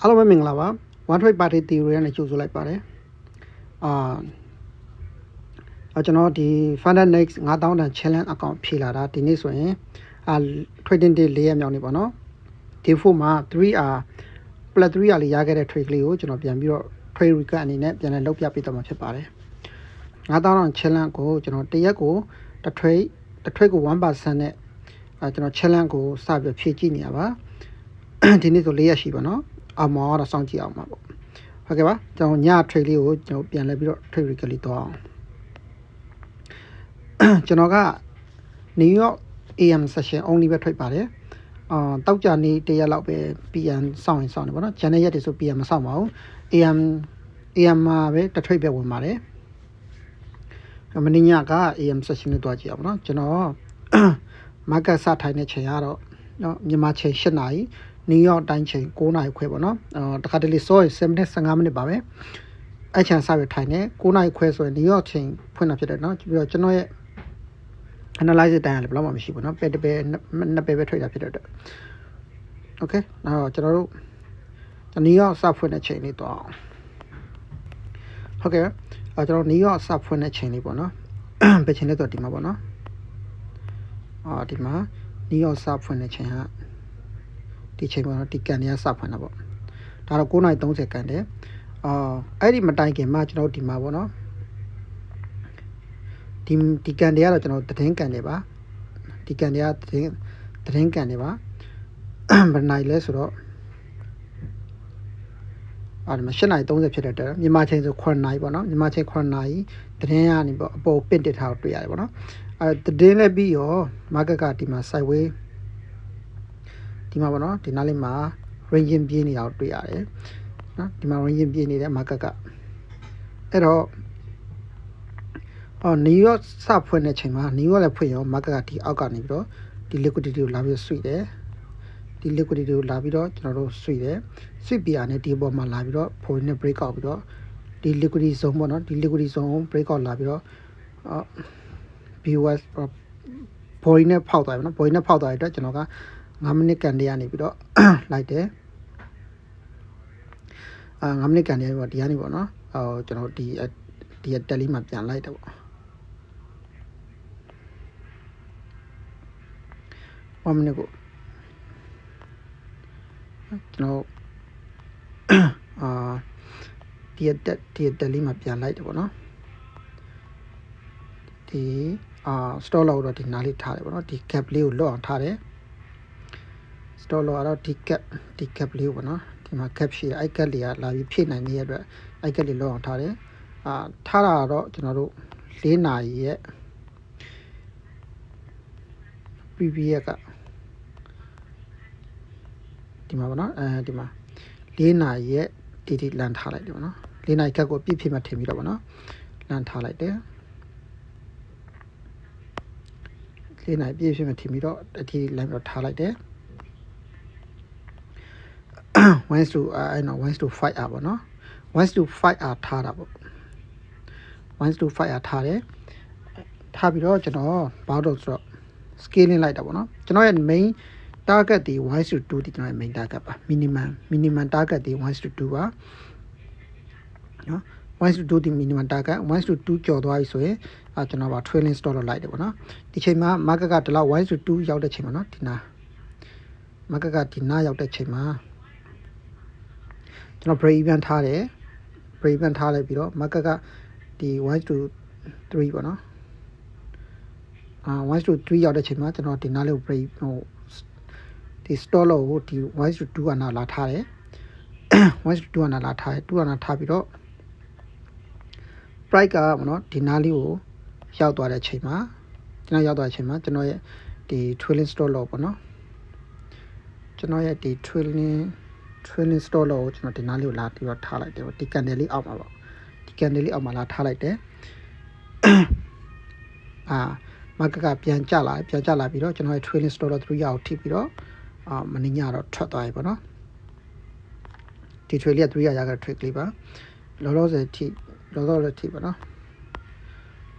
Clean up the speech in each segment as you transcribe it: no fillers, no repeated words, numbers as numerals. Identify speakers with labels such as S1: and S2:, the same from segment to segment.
S1: အားလုံးပဲမင်္ဂလာပါ one trade party theory နဲ့ကြိုဆိုလိုက်ပါတယ်ကျွန်တော်ဒီ Funder Next 9000တန် challenge account ဖြေလာတာဒီနေ့ဆိုရင်trading day 4ရက်မြောက်နေ့ပေါ့နော် day 4မှာ 3R plus 3R လေးရခဲ့တဲ့ trade လေးကိုကျွန်တော်ပြန်ပြီးတော့ trade recap အနေနဲ့ပြန်လည်လုပ်ပြပေးတော့မှာဖြစ်ပါတယ်9000တန် challenge ကိုကျွန်တော်တရက်ကိုတစ် trade ကို 1% နဲ့ကျွန်တော် challenge ကိုစပြီးဖြည့်ကြည့်နေရပါဒီနေ့ဆို4ရက်ရှိပါနော်အောင်မောတော့စောင့်ကြည့်အောင်ပါပေါ့ဟုတ်ကဲ့ပါကျွန်တော်ည trade လေးကိုကျွန်တော်ပြန်လဲပြီးတော့ trade recap လေးတော့အောင်ကျွန်တော်က New York AM session only ပဲ trade ပါတယ်တောက်ကြနေ့တရက်လောက်ပဲ PM စောင့်နေပေါ့နော်ဂျန်တဲ့ရက်တွေဆို PM မစောင့်ပါဘူး AM မှာပဲတစ် trade ပဲဝင်ပါတယ်မနေ့ညက AM session နဲ့တွားကြည့်အောင်ပေါ့နော်ကျွန်တော် market စထိုင်တဲ့ချိန်ကတော့မြန်မာချိန်8နာရီNew York တိုင်းချိန်9နာရီခွဲပေါ့နော်တခါတလေစောရင်7မိနစ်15မိနစ်ပါပဲအဲ့ချန်စရထိုင်နေ9နာရီခွဲဆိုရင် New York ချိန်ဖွင့်တာဖြစ်တယ်နော်ပြီးတော့ကျွန်တော်ရဲ့ analyze တိုင်းလည်းဘယ်တော့မှမရှိဘူးเนาะပဲနှစ်ပဲထွက်တာဖြစ်တဲ့အတွက် okay နောက်ကျွန်တော်တို့New York စဖွင့်တဲ့ချိန်လေးတော့ဟုတ်ကဲ့ကျွန်တော် New York စဖွင့်တဲ့ချိန်လေးပေါ့နော်ဘယ်ချိန်လဲတော့ဒီမှာပေါ့နော်ဒီမှာ New York စဖွင့်တဲ့ချိန်ကဒီချိန်ပေါ့နော်ဒီကန်တွေကစဖွင့်တာပေါ့ဒါတော့9:30ကန်တယ်အဲ့ဒီမတိုင်ခင်မှာကျွန်တော်ဒီမှာပေါ့နော်ဒီကန်တွေကတော့ကျွန်တော်သတင်းကန်တွေပါဒီကန်တွေကသတင်းကန်တွေပါဘယ်နိုင်လဲဆိုတော့ဒီမှာ8:30ဖြစ်တဲ့အတွက်မြန်မာချိန်ဆို9နာရီပေါ့နော်မြန်မာချိန်9နာရီသတင်းကနေပေါ့အပေါ်ပင့်တက်ထားတွေ့ရတယ်ပေါ့နော်သတင်းလည်းပြီးရော market ကဒီမှာ sideways ဒီမှာပေါ့နော်ဒီနားလေးမှာ range ပြင်းနေတာကိုတွေ့ရတယ်နော်ဒီမှာ range ပြင်းနေတဲ့ market ကအဲ့တော့New York စဖွင့်တဲ့ချိန်မှာ New York လည်းဖွင့်ရော market ကဒီအောက်ကနေပြီးတော့ဒီ liquidity ကိုလာပြီးဆွေးတယ်ဒီ liquidity ကိုလာပြီးတော့ကျွန်တော်တို့ဆွေးတယ်ဆွေးပြရနဲ့ဒီပေါ်မှာလာပြီးတော့ foreign နဲ့ break out ပြီးတော့ဒီ liquidity zone ပေါ့နော်ဒီ liquidity zone break out လာပြီးတော့BOS foreign နဲ့ဖောက်သွားပြီနော် foreign နဲ့ဖောက်သွားတဲ့အတွက်ကျွန်တော်က9မိနစ်ကန်တွေကနေပြီးတော့လိုက်တယ်9မိနစ်ကန်တွေပေါ့ဒီကနေပေါ့နော်ကျွန်တော်ဒီတက်လေးမှာပြန်လိုက်တယ်ပေါ့1 minute ကိုကျွန်တော်ဒီတက်လေးမှာပြန်လိုက်တယ်ပေါ့နော်ဒီ store လောက်တော့ဒီနားလေးထားတယ်ပေါ့နော်ဒီ gap လေးကိုလွတ်အောင်ထားတယ် store လောက်တော့ဒီ gap လေးကိုပေါ့နော်ဒီမှာ gap ရှိတယ်အဲ့ gap လေးကလာပြီးဖြည့်နိုင်နေတဲ့အတွက်အဲ့ gap လေးလွတ်အောင်ထားတယ်ထားတာတော့ကျွန်တော်တို့4နာရီရဲ့ previous ကဒီမှာပေါ့နော်ဒီမှာ4နာရီရဲ့ဒီလန်ထားလိုက်တယ်ပေါ့နော်4နာရီကတ်ကိုပြည့်ဖြည့်မှထင်ပြီးတော့ပေါ့နော်လန်ထားလိုက်တယ်4နာရီပြည့်ဖြည့်မှထင်ပြီးတော့ဒီလန်တော့ထားလိုက်တယ်1 to 1 to 5R ပေါ့နော်1 to 5R ထားတာပေါ့1 to 5R ထားတယ်ထားပြီးတော့ကျွန်တော်ဘာလို့ဆိုတော့ scaling လိုက်တာပေါ့နော်ကျွန်တော်ရဲ့ main target ဒီ 1 to 2ဒီကျွန်တော်ရဲ့ main target ပါ minimum target ဒီ1 to 2ပါနော်1 to 2ဒီ minimum target 1 to 2ကျော်သွားပြီဆိုရင်ကျွန်တော်ပါ trailing stop လောက်လိုက်တယ်ပေါ့နော်ဒီချိန်မှာ market ကဒီလောက်1 to 2ရောက်တဲ့ချိန်မှာနော်ဒီနာ market ကဒီနာရောက်တဲ့ချိန်မှာကျွန်တော် break even ထားတယ် break even ထားလိုက်ပြီးတော့ market ကဒီ1 to 3ပေါ့နော်1 to 3ရောက်တဲ့ချိန်မှာကျွန်တော်ဒီနားလေးကို break ဒီ stop လို့ဒီ1 to 2ကနာလာထားတယ်1 to 2ကနာလာထားတယ်2ကနာထားပြီးတော့ price ကပေါ့နော်ဒီနားလေးကိုရောက်သွားတဲ့ချိန်မှာကျွန်တော်ရဲ့ဒီ trailing stop လို့ပေါ့နော်ကျွန်တော်ရဲ့ဒီ trailing stop လို့ကျွန်တော်ဒီနားလေးကိုလာပြီးတော့ထားလိုက်တယ်ဒီ candle လေးအောက်မှာပေါ့ဒီ candle လေးအောက်မှာလာထားလိုက်တယ်market ကပြန်ကျလာပြီးတော့ကျွန်တော်ရဲ့ trailing stop လို့3ရအောင်ထိပြီးတော့မနေ့ညတော့ထွက်သွားပြီပေါ့နော်ဒီ trade လေးက3ရရတဲ့ trade လေးပါလောလောဆယ်ထိပေါ့နော်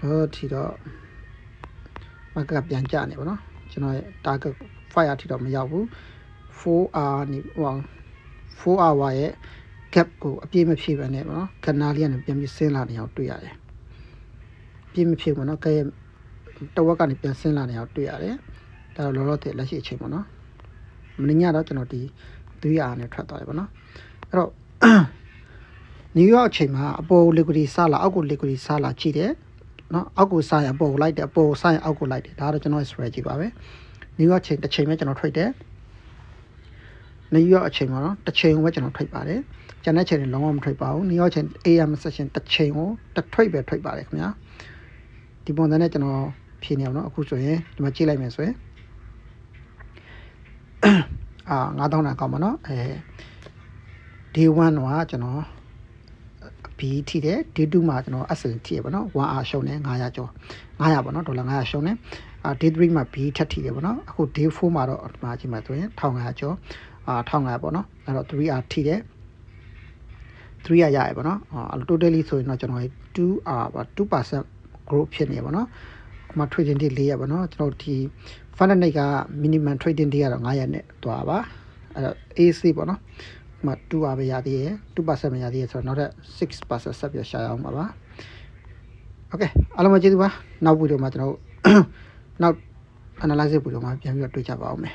S1: လောထိတော့ market ကပြန်ကျနေပေါ့နော်ကျွန်တော်ရဲ့ target 5R ထိတော့မရောက်ဘူး 4R နေ 4 hour ရဲ့ gap ကိုအပြည့်မဖြည့်ပဲနဲ့ပေါ့နော်ခဏလေးကနေပြန်ပြီးဆင်းလာနေအောင်တွေ့ရတယ်ပြည့်မဖြည့်ပေါ့နော်ကဲတဝက်ကနေပြန်ဆင်းလာနေအောင်တွေ့ရတယ်ဒါတော့လောလောဆယ်လက်ရှိအချိန်ပေါ့နော်မင်းညတော့ကျွန်တော်ဒီ3 hour နဲ့ထွက်သွားတယ်ပေါ့နော်အဲ့တော့ New York အချိန်မှာအပေါ် liquidity စလာအောက်ကို liquidity စလာကြည့်တယ်နော်အောက်ကိုစရင်အပေါ်ကိုလိုက်တယ်အပေါ်ကိုစရင်အောက်ကိုလိုက်တယ်ဒါတော့ကျွန်တော် strategy ပါပဲ New York ချိန်တစ်ချိန်ပဲကျွန်တော် trade တယ် New York အချိန်မှာတော့တစ်ချိန်ကိုပဲကျွန်တော် trade ပါတယ်ကျန်တဲ့ချိန်တွေလုံးဝမ trade ပါဘူး New York ချိန် AM session တစ်ချိန်ကိုတစ် trade ပဲ trade ပါတယ်ခင်ဗျာဒီပုံစံနဲ့ကျွန်တော်ဖြေနေအောင်နော်အခုဆိုရင်ဒီမှာကြည့်လိုက်မယ်ဆိုရင်9000တန်အကောင့်ပါနော်day 1ကကျွန်တော် B ထိတယ် day 2မှာကျွန်တော် SL ထိရပါတော့ 1R ရှုံးတယ်900ကျော်900ပေါ့နော်ဒေါ်လာ900ရှုံးတယ် day 3မှာ B ထပ်ထိတယ်ပေါ့နော်အခု day 4မှာတော့ဒီမှာကြည့်မှဆိုရင်1500ကျော်1500ပေါ့နော်အဲ့တော့ 3R ထိတယ်3R ရရပေါ့နော်အဲ့လို totally ဆိုရင်တော့ကျွန်တော် 2R ပါ 2% growth ဖြစ်နေပါတော့ဒီမှာ trading day 4ရပါတော့ကျွန်တော်ဒီ fund night က minimum trading day ကတော့900နဲ့သွားပါအဲ့တော့ AC ပေါ့နော်မှာ 2R ပဲရသေးတယ် 2% ပဲရသေးတယ်ဆိုတော့နောက်ထပ် 6% ဆက်ပြီးရှာရအောင်ပါ Okay အားလုံးပဲကျေးဇူးပါနောက်ဗီဒီယိုမှာကျွန်တော်နောက် analysis ဗီဒီယိုမှာပြန်ပြီးတော့တွေ့ကြပါအောင်မယ်